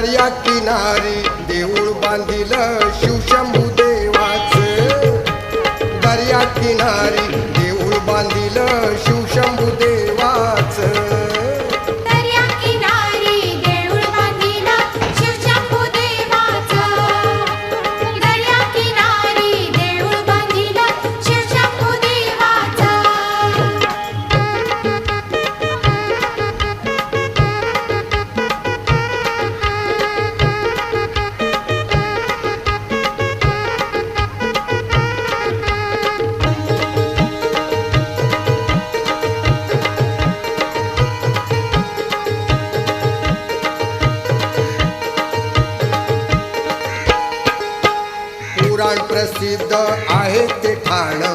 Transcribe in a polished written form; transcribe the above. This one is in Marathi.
दर्या किनारी देऊळ बांधिलं शिवशंभू देवाचं, दर्या किनारी देऊळ बांधिलं शिवशंभू देवाचं, दर्या किनारी देऊळ बांधिलं शिवशंभू देवाचं, दर्या किनारी देऊळ बांधिलं शिवशंभू देवाचं. पुराण प्रसिद्ध आहे ते ठाण.